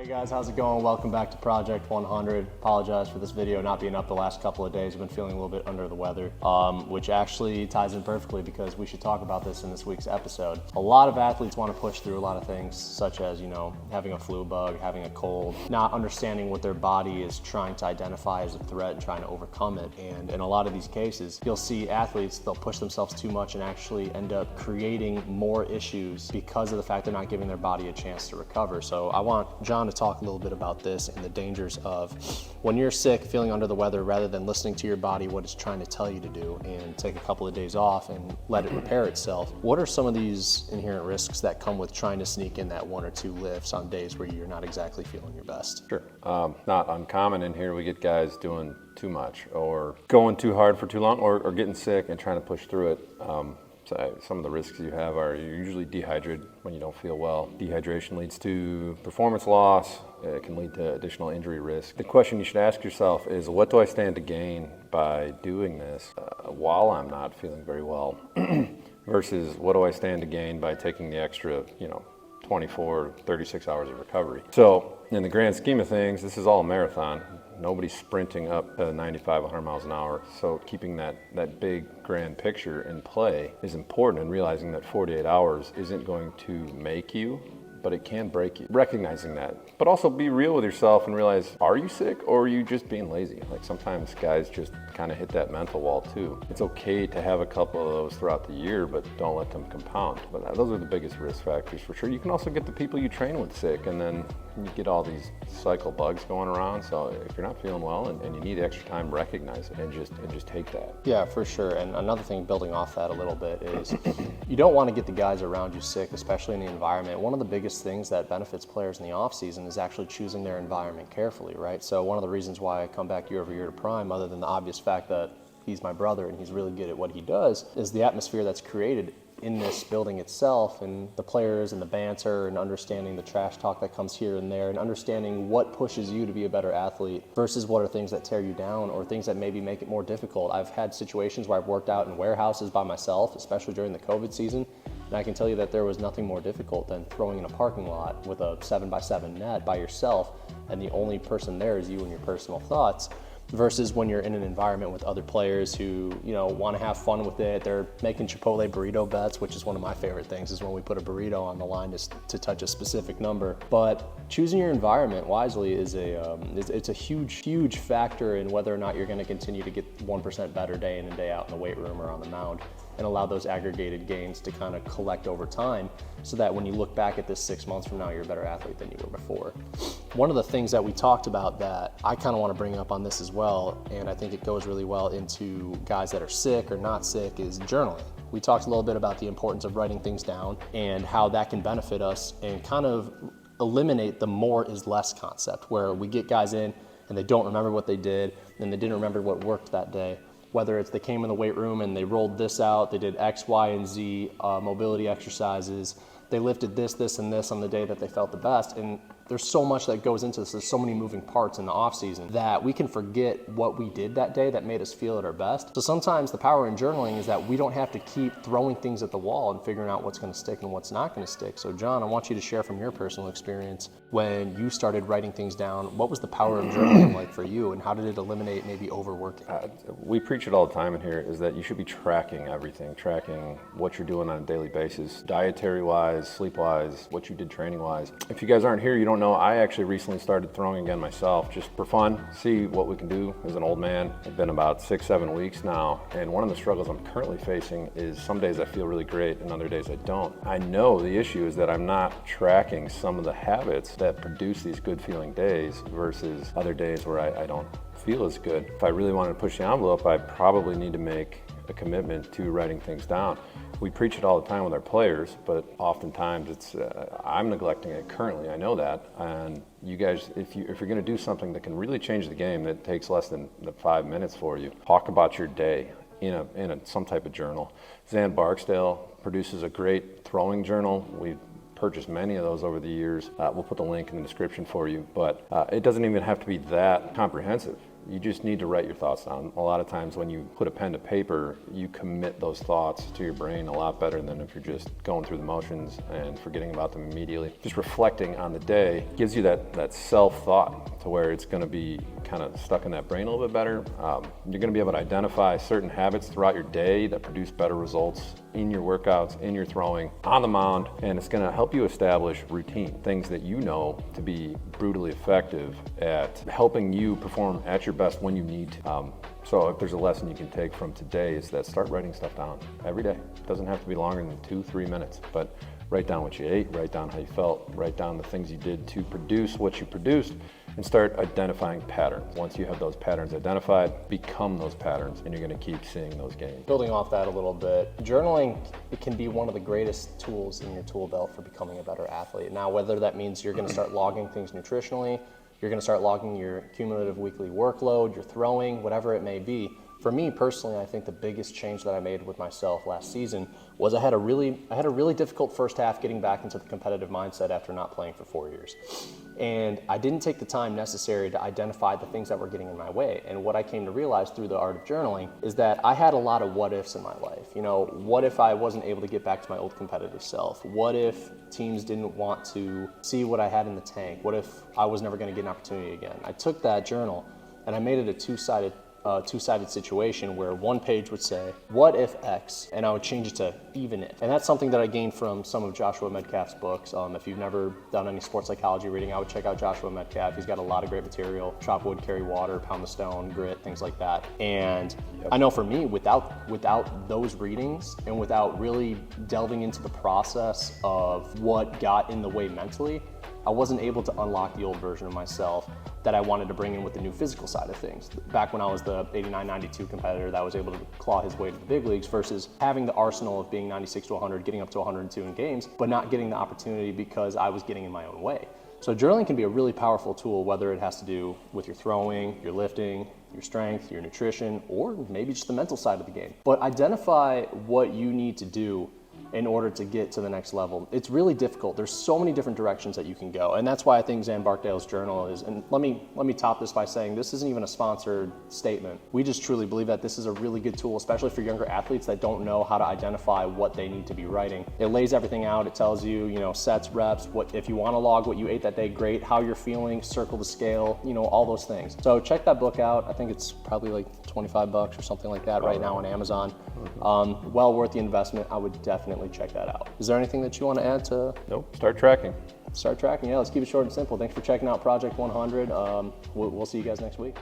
Hey guys, how's it going? Welcome back to Project 100. Apologize for this video not being up the last couple of days. I've been feeling a little bit under the weather, which actually ties in perfectly because we should talk about this in this week's episode. A lot of athletes want to push through a lot of things, such as, having a flu bug, having a cold, not understanding what their body is trying to identify as a threat and trying to overcome it. And in a lot of these cases, you'll see athletes, they'll push themselves too much and actually end up creating more issues because of the fact they're not giving their body a chance to recover. So I want John to talk a little bit about this and the dangers of when you're sick, feeling under the weather, rather than listening to your body, what it's trying to tell you to do, and take a couple of days off and let it repair itself. What are some of these inherent risks that come with trying to sneak in that one or two lifts on days where you're not exactly feeling your best? Sure. Not uncommon in here. We get guys doing too much or going too hard for too long or getting sick and trying to push through it. So some of the risks you have are you're usually dehydrated when you don't feel well. Dehydration leads to performance loss. It can lead to additional injury risk. The question you should ask yourself is, what do I stand to gain by doing this while I'm not feeling very well versus what do I stand to gain by taking the extra, 24, 36 hours of recovery? So in the grand scheme of things, this is all a marathon. Nobody's sprinting up 95, 100 miles an hour. So keeping that big grand picture in play is important, and realizing that 48 hours isn't going to make you, but it can break you. Recognizing that, but also be real with yourself and realize, are you sick or are you just being lazy? Like sometimes guys just kind of hit that mental wall too. It's okay to have a couple of those throughout the year, but don't let them compound. But those are the biggest risk factors for sure. You can also get the people you train with sick, and then you get all these cycle bugs going around. So if you're not feeling well and you need extra time, recognize it and just take that. Yeah, for sure. And another thing, building off that a little bit, is you don't want to get the guys around you sick, especially in the environment. One of the biggest things that benefits players in the off season is actually choosing their environment carefully, right? So one of the reasons why I come back year over year to Prime, other than the obvious fact that he's my brother and he's really good at what he does, is the atmosphere that's created in this building itself, and the players and the banter and understanding the trash talk that comes here and there, and understanding what pushes you to be a better athlete versus what are things that tear you down or things that maybe make it more difficult. I've had situations where I've worked out in warehouses by myself, especially during the COVID season, and I can tell you that there was nothing more difficult than throwing in a parking lot with a 7x7 net by yourself, and the only person there is you and your personal thoughts, versus when you're in an environment with other players who, want to have fun with it. They're making Chipotle burrito bets, which is one of my favorite things, is when we put a burrito on the line to touch a specific number. But choosing your environment wisely is it's a huge factor in whether or not you're going to continue to get 1% better day in and day out in the weight room or on the mound, and allow those aggregated gains to kind of collect over time, so that when you look back at this 6 months from now, you're a better athlete than you were before. One of the things that we talked about that I kind of want to bring up on this as well, and I think it goes really well into guys that are sick or not sick, is journaling. We talked a little bit about the importance of writing things down and how that can benefit us and kind of eliminate the more is less concept, where we get guys in and they don't remember what they did and they didn't remember what worked that day. Whether it's they came in the weight room and they rolled this out, they did X, Y, and Z mobility exercises, they lifted this, and this on the day that they felt the best. And there's so much that goes into this. There's so many moving parts in the off season that we can forget what we did that day that made us feel at our best. So sometimes the power in journaling is that we don't have to keep throwing things at the wall and figuring out what's going to stick and what's not going to stick. So John, I want you to share from your personal experience when you started writing things down. What was the power of journaling like for you, and how did it eliminate maybe overworking? We preach it all the time in here, is that you should be tracking everything, tracking what you're doing on a daily basis, dietary wise, sleep wise, what you did training wise. If you guys aren't here, you don't know, I actually recently started throwing again myself, just for fun, see what we can do as an old man. It's been about 6-7 weeks now, and one of the struggles I'm currently facing is some days I feel really great and other days I don't. I know the issue is that I'm not tracking some of the habits that produce these good feeling days versus other days where I don't feel as good. If I really wanted to push the envelope, I probably need to make a commitment to writing things down. We preach it all the time with our players, but oftentimes it's I'm neglecting it currently. I know that, and you guys, if you're going to do something that can really change the game, that takes less than 5 minutes for you, talk about your day in some type of journal. Zan Barksdale produces a great throwing journal. We've purchased many of those over the years. We'll put the link in the description for you, but it doesn't even have to be that comprehensive. You just need to write your thoughts down. A lot of times when you put a pen to paper, you commit those thoughts to your brain a lot better than if you're just going through the motions and forgetting about them immediately. Just reflecting on the day gives you that self-thought to where it's going to be kind of stuck in that brain a little bit better. You're going to be able to identify certain habits throughout your day that produce better results in your workouts, in your throwing, on the mound, and it's going to help you establish routine, things that you know to be brutally effective at helping you perform at your best when you need to. So if there's a lesson you can take from today is that start writing stuff down every day. It doesn't have to be longer than 2-3 minutes, but write down what you ate, write down how you felt, write down the things you did to produce what you produced, and start identifying patterns. Once you have those patterns identified, become those patterns, and you're going to keep seeing those gains. Building off that a little bit, journaling, it can be one of the greatest tools in your tool belt for becoming a better athlete. Now, whether that means you're going to start logging things nutritionally, you're going to start logging your cumulative weekly workload, your throwing, whatever it may be. For me personally, I think the biggest change that I made with myself last season was I had a really difficult first half getting back into the competitive mindset after not playing for 4 years. And I didn't take the time necessary to identify the things that were getting in my way. And what I came to realize through the art of journaling is that I had a lot of what ifs in my life. You know, what if I wasn't able to get back to my old competitive self? What if teams didn't want to see what I had in the tank? What if I was never going to get an opportunity again? I took that journal and I made it a two-sided situation where one page would say, what if X? And I would change it to even if. And that's something that I gained from some of Joshua Metcalf's books. If you've never done any sports psychology reading, I would check out Joshua Metcalf. He's got a lot of great material, chop wood, carry water, pound the stone, grit, things like that. And I know for me, without those readings and without really delving into the process of what got in the way mentally, I wasn't able to unlock the old version of myself that I wanted to bring in with the new physical side of things. Back when I was the 89-92 competitor that was able to claw his way to the big leagues versus having the arsenal of being 96 to 100, getting up to 102 in games, but not getting the opportunity because I was getting in my own way. So journaling can be a really powerful tool, whether it has to do with your throwing, your lifting, your strength, your nutrition, or maybe just the mental side of the game. But identify what you need to do in order to get to the next level. It's really difficult. There's so many different directions that you can go. And that's why I think Zan Barkdale's journal is, and let me top this by saying this isn't even a sponsored statement. We just truly believe that this is a really good tool, especially for younger athletes that don't know how to identify what they need to be writing. It lays everything out. It tells you, sets, reps, what if you want to log what you ate that day, great, how you're feeling, circle the scale, all those things. So check that book out. I think it's probably like $25 or something like that right now on Amazon. Well worth the investment. I would definitely check that out. Is there anything that you want to add to? Nope, start tracking. Start tracking, yeah, let's keep it short and simple. Thanks for checking out Project 100. We'll see you guys next week.